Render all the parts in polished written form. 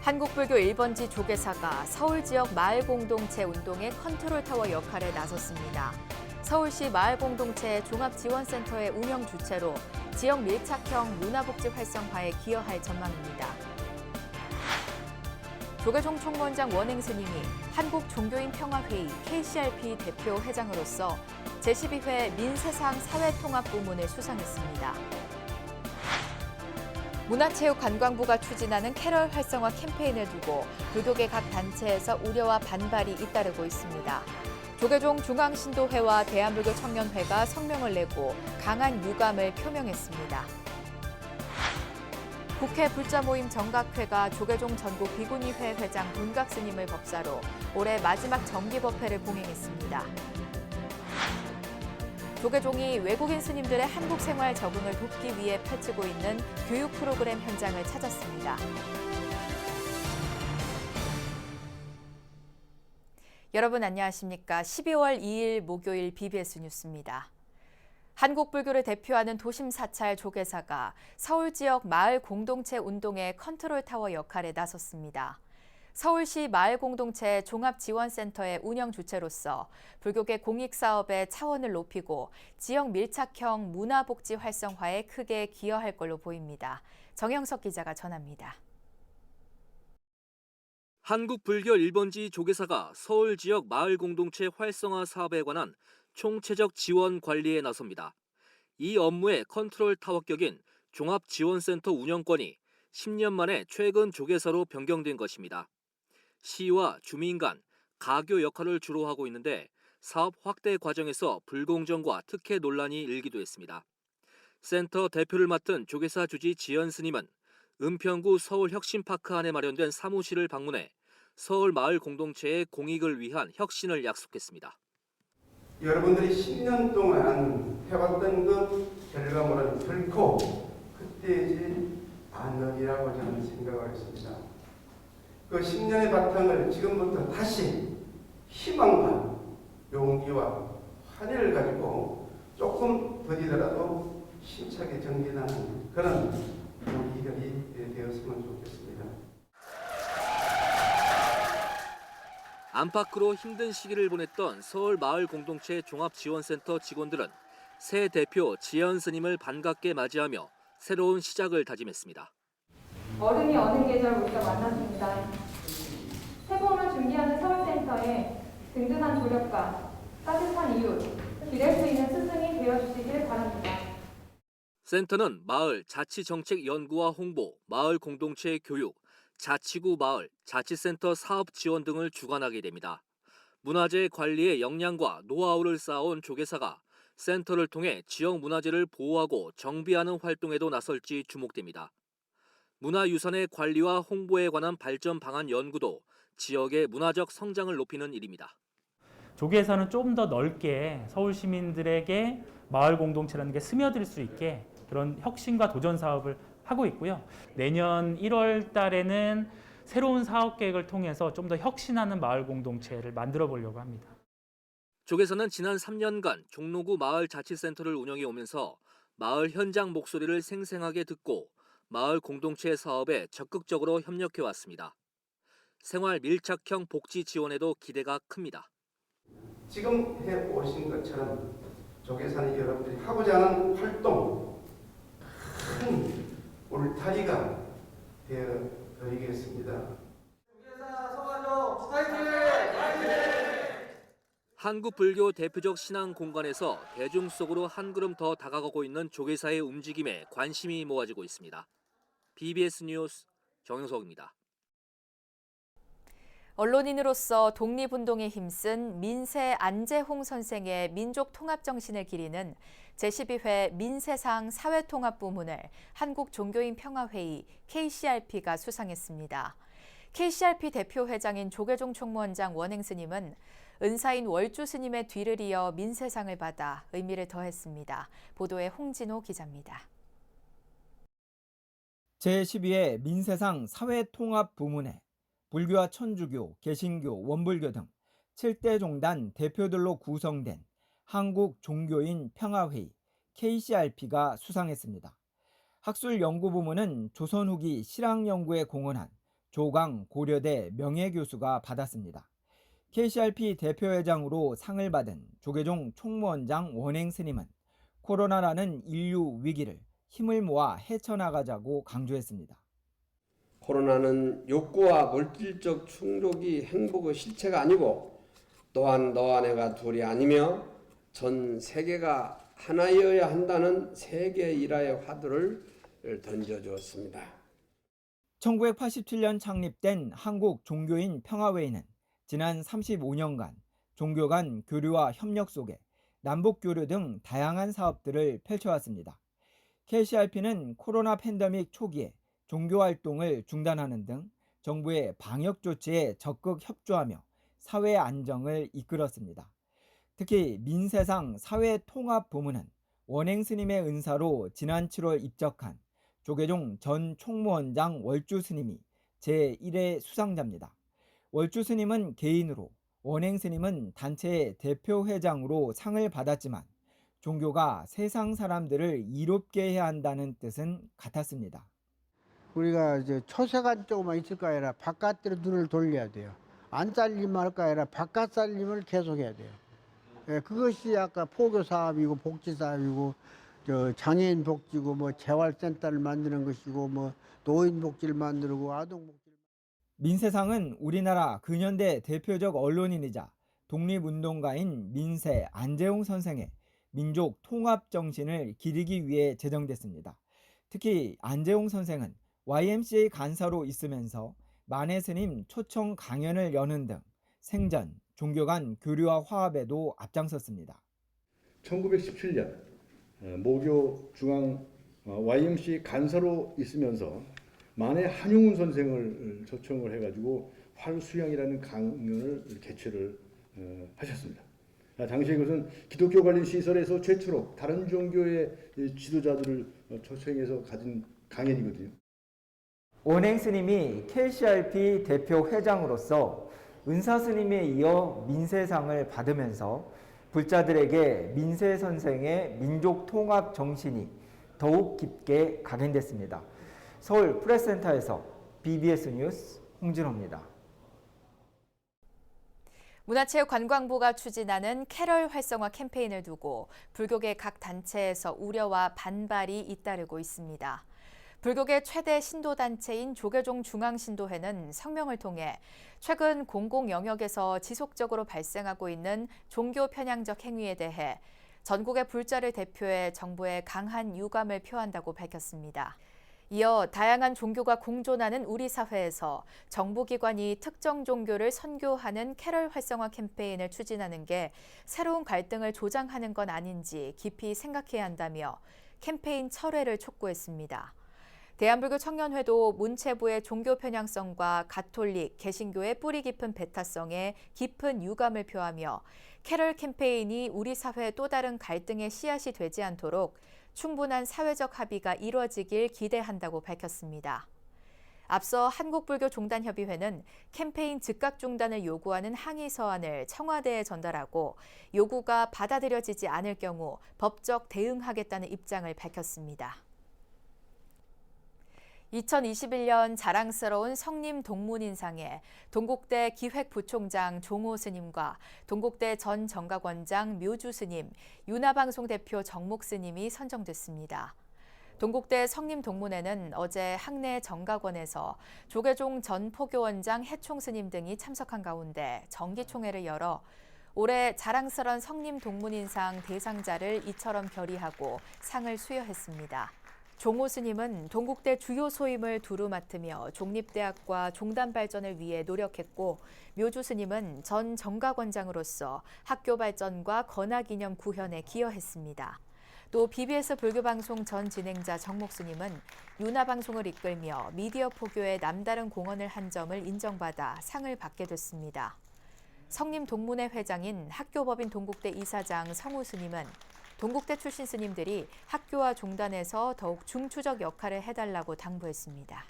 한국불교 1번지 조계사가 서울 지역 마을 공동체 운동의 컨트롤타워 역할에 나섰습니다. 서울시 마을 공동체 종합지원센터의 운영 주체로 지역 밀착형 문화복지 활성화에 기여할 전망입니다. 조계종 총무원장 원행 스님이 한국종교인평화회의 KCRP 대표 회장으로서 제12회 민세상 사회통합부문을 수상했습니다. 문화체육관광부가 추진하는 캐럴 활성화 캠페인을 두고 불교계 각 단체에서 우려와 반발이 잇따르고 있습니다. 조계종 중앙신도회와 대한불교 청년회가 성명을 내고 강한 유감을 표명했습니다. 국회 불자모임 정각회가 조계종 전국 비구니회 회장 문각 스님을 법사로 올해 마지막 정기법회를 봉행했습니다. 조계종이 외국인 스님들의 한국 생활 적응을 돕기 위해 펼치고 있는 교육 프로그램 현장을 찾았습니다. 여러분 안녕하십니까? 12월 2일 목요일 BBS 뉴스입니다. 한국불교를 대표하는 도심 사찰 조계사가 서울 지역 마을 공동체 운동의 컨트롤타워 역할에 나섰습니다. 서울시 마을공동체 종합지원센터의 운영 주체로서 불교계 공익사업의 차원을 높이고 지역 밀착형 문화복지 활성화에 크게 기여할 걸로 보입니다. 정영석 기자가 전합니다. 한국불교 1번지 조계사가 서울 지역 마을공동체 활성화 사업에 관한 총체적 지원 관리에 나섭니다. 이 업무의 컨트롤타워격인 종합지원센터 운영권이 10년 만에 최근 조계사로 변경된 것입니다. 시와 주민 간 가교 역할을 주로 하고 있는데 사업 확대 과정에서 불공정과 특혜 논란이 일기도 했습니다. 센터 대표를 맡은 조계사 주지 지연 스님은 은평구 서울혁신파크 안에 마련된 사무실을 방문해 서울 마을 공동체의 공익을 위한 혁신을 약속했습니다. 여러분들이 10년 동안 해왔던 그 결과물은 결코 헛되지 않으리라고 저는 생각을 했습니다. 그 10년의 바탕을 지금부터 다시 희망과 용기와 환희를 가지고 조금 더디더라도 힘차게 전진하는 그런 우리들이 되었으면 좋겠습니다. 안팎으로 힘든 시기를 보냈던 서울 마을 공동체 종합지원센터 직원들은 새 대표 지연 스님을 반갑게 맞이하며 새로운 시작을 다짐했습니다. 어른이 어느 계절 우리가 만났습니다. 새 봄을 준비하는 서울센터에 든든한 조력과 따뜻한 이웃, 기댈 수 있는 스승이 되어주시길 바랍니다. 센터는 마을 자치정책 연구와 홍보, 마을 공동체 교육, 자치구 마을, 자치센터 사업 지원 등을 주관하게 됩니다. 문화재 관리의 역량과 노하우를 쌓아온 조계사가 센터를 통해 지역 문화재를 보호하고 정비하는 활동에도 나설지 주목됩니다. 문화유산의 관리와 홍보에 관한 발전 방안 연구도 지역의 문화적 성장을 높이는 일입니다. 조계사는 좀 더 넓게 서울 시민들에게 마을 공동체라는 게 스며들 수 있게 그런 혁신과 도전 사업을 하고 있고요. 내년 1월 달에는 새로운 사업 계획을 통해서 좀 더 혁신하는 마을 공동체를 만들어 보려고 합니다. 조계사는 지난 3년간 종로구 마을 자치센터를 운영해 오면서 마을 현장 목소리를 생생하게 듣고 마을 공동체 사업에 적극적으로 협력해 왔습니다. 생활 밀착형 복지 지원에도 기대가 큽니다. 지금 해오신 것처럼 조계사는 여러분들이 하고자 하는 활동 큰 울타리가 되어드리겠습니다. 조계사 성화종 파이팅! 한국 불교 대표적 신앙 공간에서 대중 속으로 한 걸음 더 다가가고 있는 조계사의 움직임에 관심이 모아지고 있습니다. BBS 뉴스 정영석입니다. 언론인으로서 독립운동에 힘쓴 민세 안재홍 선생의 민족 통합 정신을 기리는 제12회 민세상 사회통합부문을 한국종교인평화회의 KCRP가 수상했습니다. KCRP 대표 회장인 조계종 총무원장 원행 스님은 은사인 월주 스님의 뒤를 이어 민세상을 받아 의미를 더했습니다. 보도에 홍진호 기자입니다. 제12회 민세상 사회통합 부문에 불교와 천주교, 개신교, 원불교 등 7대 종단 대표들로 구성된 한국종교인평화회의 KCRP가 수상했습니다. 학술연구부문은 조선 후기 실학연구에 공헌한 조강 고려대 명예교수가 받았습니다. KCRP 대표회장으로 상을 받은 조계종 총무원장 원행 스님은 코로나라는 인류 위기를 힘을 모아 헤쳐나가자고 강조했습니다. 코로나는 욕구와 물질적 충족이 행복의 실체가 아니고 또한 너와 내가 둘이 아니며 전 세계가 하나여야 한다는 세계 일화의 화두를 던져주었습니다. 1987년 창립된 한국종교인 평화회의는 지난 35년간 종교 간 교류와 협력 속에 남북교류 등 다양한 사업들을 펼쳐왔습니다. KCRP는 코로나 팬데믹 초기에 종교활동을 중단하는 등 정부의 방역 조치에 적극 협조하며 사회 안정을 이끌었습니다. 특히 민세상 사회통합부문은 원행 스님의 은사로 지난 7월 입적한 조계종 전 총무원장 월주 스님이 제1회 수상자입니다. 월주 스님은 개인으로, 원행 스님은 단체의 대표회장으로 상을 받았지만 종교가 세상 사람들을 이롭게 해야 한다는 뜻은 같았습니다. 우리가 이제 초세관 쪽만 있을 거 아니라 바깥으로 눈을 돌려야 돼요. 안 잘리면 할 거 아니라 바깥 살림을 계속해야 돼요. 예, 그것이 아까 포교 사업이고 복지 사업이고 장애인 복지고 뭐 재활센터를 만드는 것이고 뭐 노인 복지를 만들고 아동 복지. 민세상은 우리나라 근현대 대표적 언론인이자 독립운동가인 민세 안재홍 선생의 민족 통합 정신을 기리기 위해 제정됐습니다. 특히 안재홍 선생은 YMCA 간사로 있으면서 만해 스님 초청 강연을 여는 등 생전 종교 간 교류와 화합에도 앞장섰습니다. 1917년 모교 중앙 YMCA 간사로 있으면서 만해 한용운 선생을 초청을 해가지고 활수양이라는 강연을 개최를 하셨습니다. 당시에 그것은 기독교 관련 시설에서 최초로 다른 종교의 지도자들을 초청해서 가진 강연이거든요. 원행 스님이 KCRP 대표 회장으로서 은사 스님에 이어 민세상을 받으면서 불자들에게 민세 선생의 민족 통합 정신이 더욱 깊게 각인됐습니다. 서울 프레스센터에서 BBS 뉴스 홍진호입니다. 문화체육관광부가 추진하는 캐럴 활성화 캠페인을 두고 불교계 각 단체에서 우려와 반발이 잇따르고 있습니다. 불교계 최대 신도단체인 조계종 중앙신도회는 성명을 통해 최근 공공 영역에서 지속적으로 발생하고 있는 종교 편향적 행위에 대해 전국의 불자를 대표해 정부에 강한 유감을 표한다고 밝혔습니다. 이어 다양한 종교가 공존하는 우리 사회에서 정부기관이 특정 종교를 선교하는 캐럴 활성화 캠페인을 추진하는 게 새로운 갈등을 조장하는 건 아닌지 깊이 생각해야 한다며 캠페인 철회를 촉구했습니다. 대한불교 청년회도 문체부의 종교 편향성과 가톨릭, 개신교의 뿌리 깊은 배타성에 깊은 유감을 표하며 캐럴 캠페인이 우리 사회의 또 다른 갈등의 씨앗이 되지 않도록 충분한 사회적 합의가 이뤄지길 기대한다고 밝혔습니다. 앞서 한국불교종단협의회는 캠페인 즉각 중단을 요구하는 항의 서한을 청와대에 전달하고 요구가 받아들여지지 않을 경우 법적 대응하겠다는 입장을 밝혔습니다. 2021년 자랑스러운 성림 동문인상에 동국대 기획부총장 종호 스님과 동국대 전 정각원장 묘주 스님, 윤화방송 대표 정목 스님이 선정됐습니다. 동국대 성림 동문회는 어제 학내 정각원에서 조계종 전 포교원장 해총 스님 등이 참석한 가운데 정기총회를 열어 올해 자랑스러운 성림 동문인상 대상자를 이처럼 결의하고 상을 수여했습니다. 종호 스님은 동국대 주요 소임을 두루 맡으며 종립대학과 종단 발전을 위해 노력했고 묘주 스님은 전 정각원장으로서 학교 발전과 건화기념 구현에 기여했습니다. 또 BBS 불교방송 전 진행자 정목 스님은 윤화방송을 이끌며 미디어 포교에 남다른 공헌을 한 점을 인정받아 상을 받게 됐습니다. 성림 동문회 회장인 학교법인 동국대 이사장 성우 스님은 동국대 출신 스님들이 학교와 종단에서 더욱 중추적 역할을 해달라고 당부했습니다.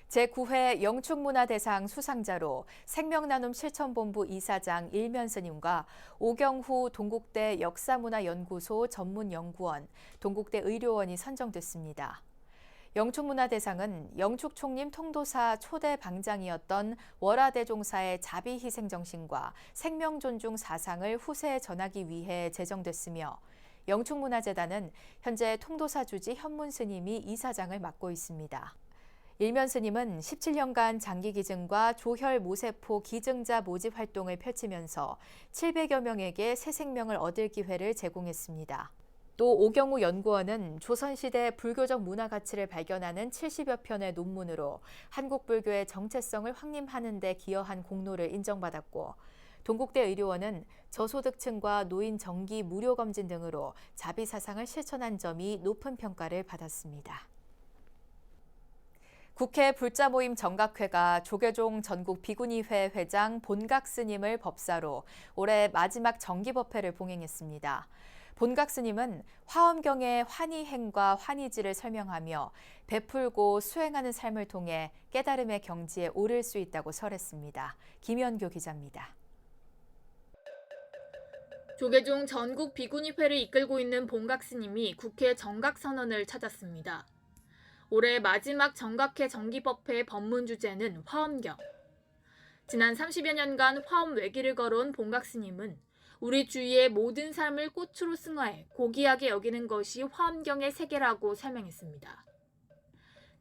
제9회 영축문화대상 수상자로 생명나눔 실천본부 이사장 일면 스님과 오경후 동국대 역사문화연구소 전문연구원, 동국대 의료원이 선정됐습니다. 영축문화대상은 영축총림 통도사 초대 방장이었던 월화대종사의 자비 희생 정신과 생명 존중 사상을 후세에 전하기 위해 제정됐으며 영축문화재단은 현재 통도사 주지 현문 스님이 이사장을 맡고 있습니다. 일면 스님은 17년간 장기 기증과 조혈 모세포 기증자 모집 활동을 펼치면서 700여 명에게 새 생명을 얻을 기회를 제공했습니다. 또 오경우 연구원은 조선시대 불교적 문화 가치를 발견하는 70여 편의 논문으로 한국 불교의 정체성을 확립하는 데 기여한 공로를 인정받았고, 동국대 의료원은 저소득층과 노인 정기 무료 검진 등으로 자비 사상을 실천한 점이 높은 평가를 받았습니다. 국회 불자모임 정각회가 조계종 전국 비구니회 회장 본각 스님을 법사로 올해 마지막 정기법회를 봉행했습니다. 본각 스님은 화엄경의 환희행과 환희지를 설명하며 베풀고 수행하는 삶을 통해 깨달음의 경지에 오를 수 있다고 설했습니다. 김연교 기자입니다. 조계종 전국 비구니회를 이끌고 있는 본각 스님이 국회 정각선언을 찾았습니다. 올해 마지막 정각회 정기법회의 법문 주제는 화엄경. 지난 30여 년간 화엄 외길을 걸어온 본각 스님은 우리 주위의 모든 삶을 꽃으로 승화해 고귀하게 여기는 것이 화엄경의 세계라고 설명했습니다.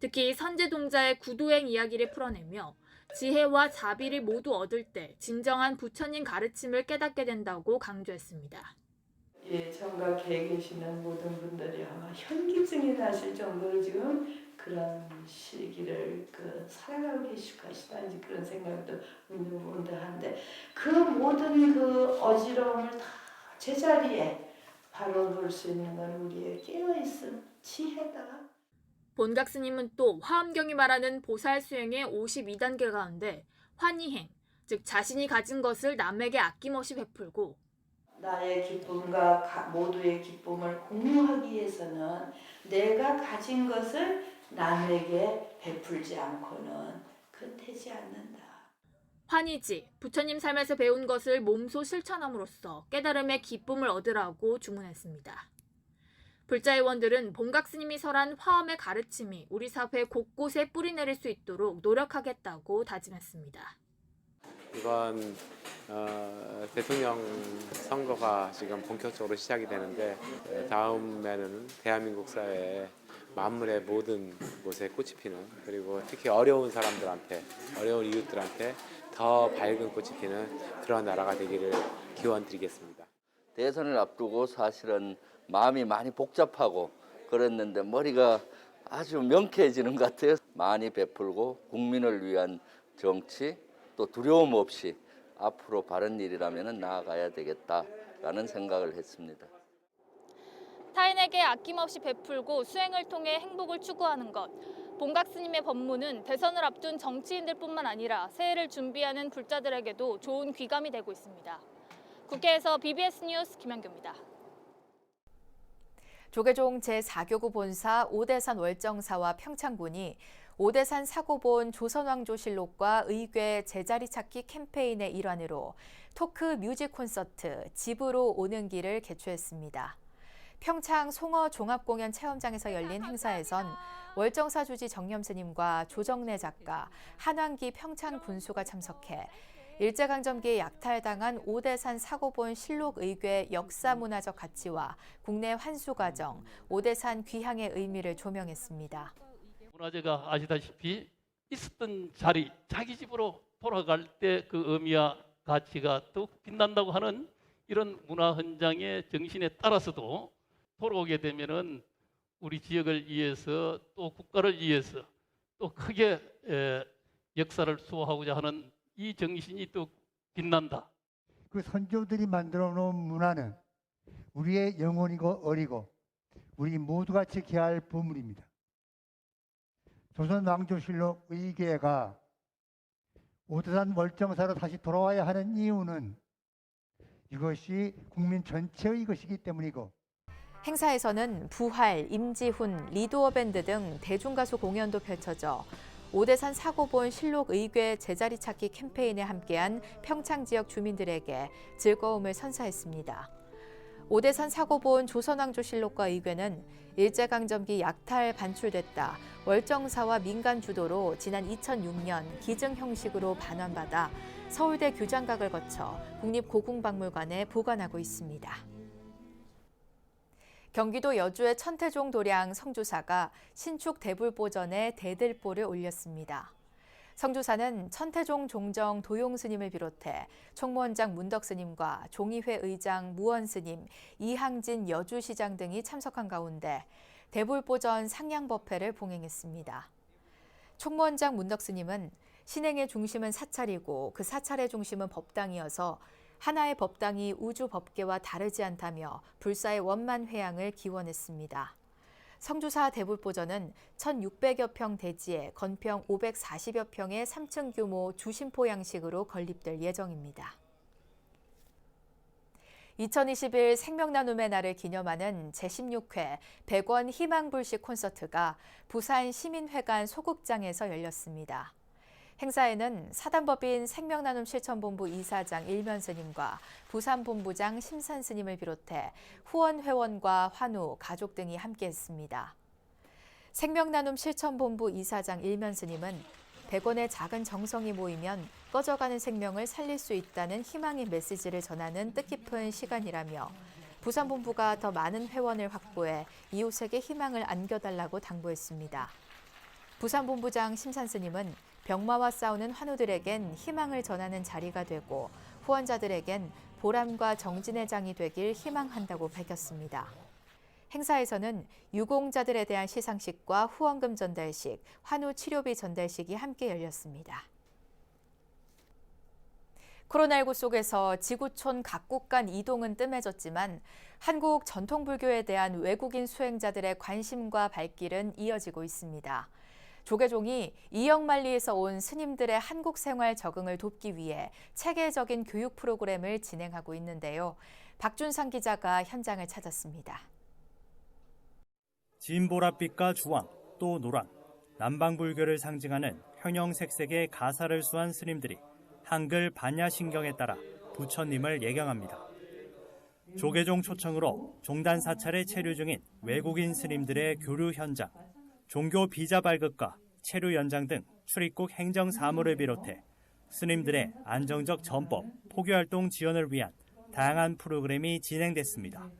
특히 선제동자의 구도행 이야기를 풀어내며 지혜와 자비를 모두 얻을 때 진정한 부처님 가르침을 깨닫게 된다고 강조했습니다. 예, 정각회에 계시는 모든 분들이 아마 현기증이 나실 정도로 지금 그런 시기를 살아가고 계실 것이다, 이제 그런 생각도 문득문득한데, 그 모든 그 어지러움을 다 제자리에 바로 볼 수 있는 건 우리의 깨어있음, 지혜다. 본각 스님은 또 화엄경이 말하는 보살 수행의 52단계 가운데 환희행, 즉 자신이 가진 것을 남에게 아낌없이 베풀고 나의 기쁨과 모두의 기쁨을 공유하기 위해서는 내가 가진 것을 남에게 베풀지 않고는 끝내지 않는다. 환희지, 부처님 삶에서 배운 것을 몸소 실천함으로써 깨달음의 기쁨을 얻으라고 주문했습니다. 불자의원들은 본각 스님이 설한 화엄의 가르침이 우리 사회 곳곳에 뿌리내릴 수 있도록 노력하겠다고 다짐했습니다. 이번 대통령 선거가 지금 본격적으로 시작이 되는데, 다음에는 대한민국 사회에 만물의 모든 곳에 꽃이 피는, 그리고 특히 어려운 사람들한테, 어려운 이웃들한테 더 밝은 꽃이 피는 그런 나라가 되기를 기원드리겠습니다. 대선을 앞두고 사실은 마음이 많이 복잡하고 그랬는데 머리가 아주 명쾌해지는 것 같아요. 많이 베풀고 국민을 위한 정치, 또 두려움 없이 앞으로 바른 일이라면 나아가야 되겠다라는 생각을 했습니다. 타인에게 아낌없이 베풀고 수행을 통해 행복을 추구하는 것. 본각 스님의 법문은 대선을 앞둔 정치인들뿐만 아니라 새해를 준비하는 불자들에게도 좋은 귀감이 되고 있습니다. 국회에서 BBS 뉴스 김연교입니다. 조계종 제4교구 본사 오대산 월정사와 평창군이 오대산 사고본 조선왕조실록과 의궤 제자리 찾기 캠페인의 일환으로 토크 뮤직 콘서트 집으로 오는 길을 개최했습니다. 평창 송어 종합공연 체험장에서 열린 행사에선 월정사 주지 정념 스님과 조정래 작가, 한왕기 평창 군수가 참석해 일제강점기에 약탈당한 오대산 사고본 실록 의궤 역사문화적 가치와 국내 환수 과정, 오대산 귀향의 의미를 조명했습니다. 문화재가 아시다시피 있었던 자리, 자기 집으로 돌아갈 때 그 의미와 가치가 더욱 빛난다고 하는 이런 문화 현장의 정신에 따라서도 돌아오게 되면은 우리 지역을 위해서 또 국가를 위해서 또 크게 역사를 수호하고자 하는 이 정신이 또 빛난다. 그 선조들이 만들어 놓은 문화는 우리의 영혼이고 어리고 우리 모두가 지켜야 할 보물입니다. 조선 왕조실록 의궤가 오대산 월정사로 다시 돌아와야 하는 이유는 이것이 국민 전체의 것이기 때문이고, 행사에서는 부활, 임지훈, 리도어 밴드 등 대중가수 공연도 펼쳐져 오대산 사고본 실록 의궤 제자리 찾기 캠페인에 함께한 평창 지역 주민들에게 즐거움을 선사했습니다. 오대산 사고 본 조선왕조실록과 의궤는 일제강점기 약탈 반출됐다 월정사와 민간 주도로 지난 2006년 기증 형식으로 반환받아 서울대 규장각을 거쳐 국립고궁박물관에 보관하고 있습니다. 경기도 여주의 천태종 도량 성주사가 신축 대불보전에 대들보를 올렸습니다. 성주사는 천태종 종정 도용스님을 비롯해 총무원장 문덕스님과 종의회 의장 무원스님, 이항진 여주시장 등이 참석한 가운데 대불보전 상향법회를 봉행했습니다. 총무원장 문덕스님은 신행의 중심은 사찰이고 그 사찰의 중심은 법당이어서 하나의 법당이 우주 법계와 다르지 않다며 불사의 원만 회양을 기원했습니다. 성주사 대불보전은 1,600여 평 대지에 건평 540여 평의 3층 규모 주심포 양식으로 건립될 예정입니다. 2021 생명나눔의 날을 기념하는 제16회 백원 희망불식 콘서트가 부산 시민회관 소극장에서 열렸습니다. 행사에는 사단법인 생명나눔 실천본부 이사장 일면스님과 부산본부장 심산스님을 비롯해 후원회원과 환우, 가족 등이 함께했습니다. 생명나눔 실천본부 이사장 일면스님은 100원의 작은 정성이 모이면 꺼져가는 생명을 살릴 수 있다는 희망의 메시지를 전하는 뜻깊은 시간이라며 부산본부가 더 많은 회원을 확보해 이웃에게 희망을 안겨달라고 당부했습니다. 부산본부장 심산스님은 병마와 싸우는 환우들에겐 희망을 전하는 자리가 되고 후원자들에겐 보람과 정진의 장이 되길 희망한다고 밝혔습니다. 행사에서는 유공자들에 대한 시상식과 후원금 전달식, 환우 치료비 전달식이 함께 열렸습니다. 코로나19 속에서 지구촌 각국 간 이동은 뜸해졌지만 한국 전통불교에 대한 외국인 수행자들의 관심과 발길은 이어지고 있습니다. 조계종이 이역만리에서 온 스님들의 한국 생활 적응을 돕기 위해 체계적인 교육 프로그램을 진행하고 있는데요. 박준상 기자가 현장을 찾았습니다. 진보랏빛과 주황, 또 노랑, 남방불교를 상징하는 형형색색의 가사를 수한 스님들이 한글 반야신경에 따라 부처님을 예경합니다. 조계종 초청으로 종단 사찰에 체류 중인 외국인 스님들의 교류 현장, 종교 비자 발급과 체류 연장 등 출입국 행정 사무를 비롯해 스님들의 안정적 전법, 포교활동 지원을 위한 다양한 프로그램이 진행됐습니다.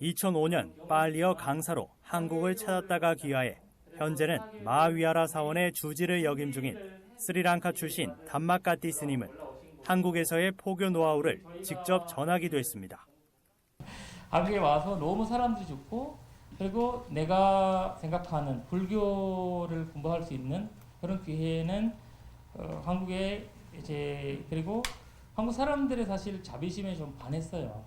2005년 빨리어 강사로 한국을 찾았다가 귀화해 현재는 마하위하라 사원의 주지를 역임 중인 스리랑카 출신 담마까띠 스님은 한국에서의 포교 노하우를 직접 전하기도 했습니다. 한국에 와서 너무 사람들이 좋고 그리고 내가 생각하는 불교를 공부할 수 있는 그런 기회는 한국에 이제 그리고 한국 사람들의 사실 자비심에 좀 반했어요.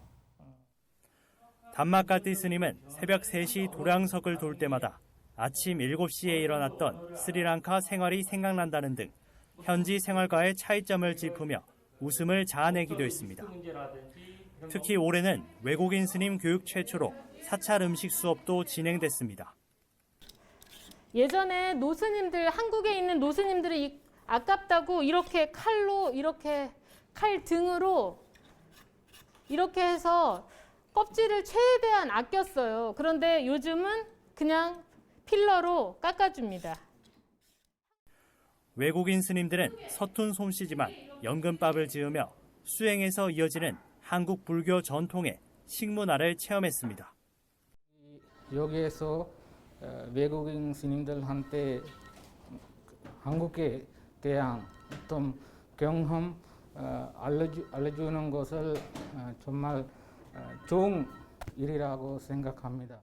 담마까띠 스님은 새벽 3시 도량석을 돌 때마다 아침 7시에 일어났던 스리랑카 생활이 생각난다는 등 현지 생활과의 차이점을 짚으며 웃음을 자아내기도 했습니다. 특히 올해는 외국인 스님 교육 최초로 사찰 음식 수업도 진행됐습니다. 예전에 노스님들, 한국에 있는 노스님들이 아깝다고 이렇게 칼로, 이렇게 칼 등으로 이렇게 해서 껍질을 최대한 아꼈어요. 그런데 요즘은 그냥 필러로 깎아줍니다. 외국인 스님들은 서툰 솜씨지만 연금밥을 지으며 수행에서 이어지는 한국 불교 전통의 식문화를 체험했습니다. 여기에서 외국인 스님들한테 한국에 대한 어떤 경험 알려주는 것을 정말 좋은 일이라고 생각합니다.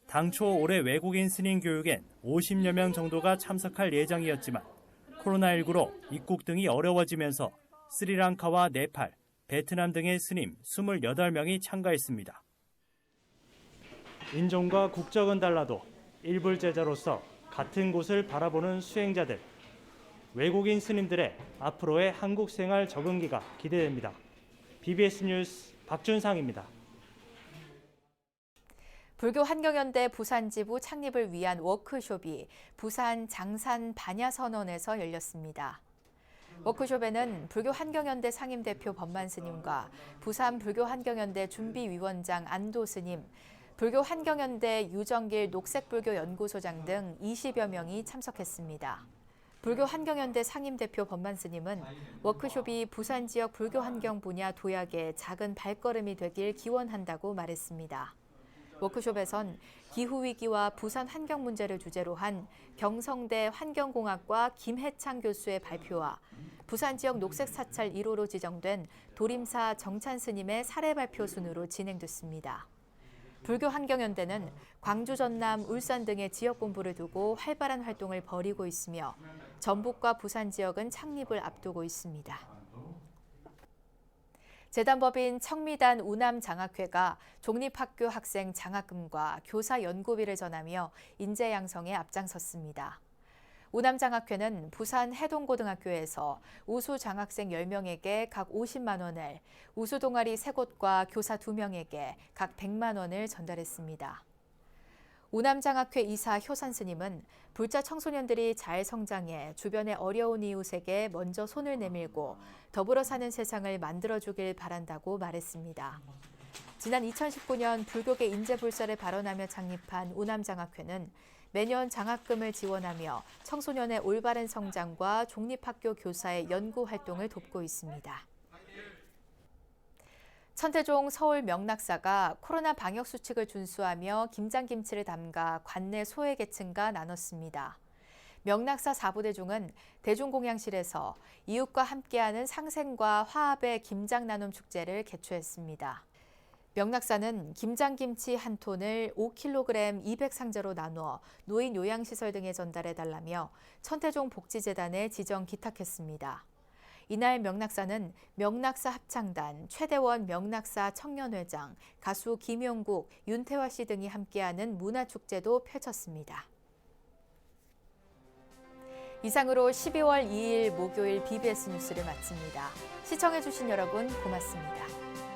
당초 올해 외국인 스님 교육엔 50여 명 정도가 참석할 예정이었지만 코로나19로 입국 등이 어려워지면서 스리랑카와 네팔, 베트남 등의 스님 28명이 참가했습니다. 인종과 국적은 달라도 일불제자로서 같은 곳을 바라보는 수행자들, 외국인 스님들의 앞으로의 한국 생활 적응기가 기대됩니다. BBS 뉴스 박준상입니다. 불교 환경연대 부산지부 창립을 위한 워크숍이 부산 장산 반야선원에서 열렸습니다. 워크숍에는 불교 환경연대 상임대표 법만 스님과 부산 불교 환경연대 준비위원장 안도 스님, 불교 환경연대 유정길 녹색불교 연구소장 등 20여 명이 참석했습니다. 불교 환경연대 상임대표 법만 스님은 워크숍이 부산 지역 불교 환경 분야 도약의 작은 발걸음이 되길 기원한다고 말했습니다. 워크숍에선 기후위기와 부산 환경 문제를 주제로 한 경성대 환경공학과 김해창 교수의 발표와 부산 지역 녹색 사찰 1호로 지정된 도림사 정찬 스님의 사례 발표 순으로 진행됐습니다. 불교 환경연대는 광주, 전남, 울산 등의 지역 본부를 두고 활발한 활동을 벌이고 있으며 전북과 부산 지역은 창립을 앞두고 있습니다. 재단법인 청미단 우남장학회가 종립학교 학생 장학금과 교사 연구비를 전하며 인재 양성에 앞장섰습니다. 우남장학회는 부산 해동고등학교에서 우수 장학생 10명에게 각 50만 원을, 우수 동아리 3곳과 교사 2명에게 각 100만 원을 전달했습니다. 우남장학회 이사 효산 스님은 불자 청소년들이 잘 성장해 주변의 어려운 이웃에게 먼저 손을 내밀고 더불어 사는 세상을 만들어주길 바란다고 말했습니다. 지난 2019년 불교계 인재불사를 발언하며 창립한 우남장학회는 매년 장학금을 지원하며 청소년의 올바른 성장과 종립학교 교사의 연구 활동을 돕고 있습니다. 천태종 서울 명락사가 코로나 방역 수칙을 준수하며 김장김치를 담가 관내 소외계층과 나눴습니다. 명락사 4부대중은 대중공양실에서 이웃과 함께하는 상생과 화합의 김장 나눔 축제를 개최했습니다. 명락사는 김장김치 한 톤을 5kg 200상자로 나누어 노인 요양시설 등에 전달해달라며 천태종 복지재단에 지정 기탁했습니다. 이날 명락사는 명락사 합창단, 최대원 명락사 청년회장, 가수 김용국, 윤태화 씨 등이 함께하는 문화축제도 펼쳤습니다. 이상으로 12월 2일 목요일 BBS 뉴스를 마칩니다. 시청해주신 여러분 고맙습니다.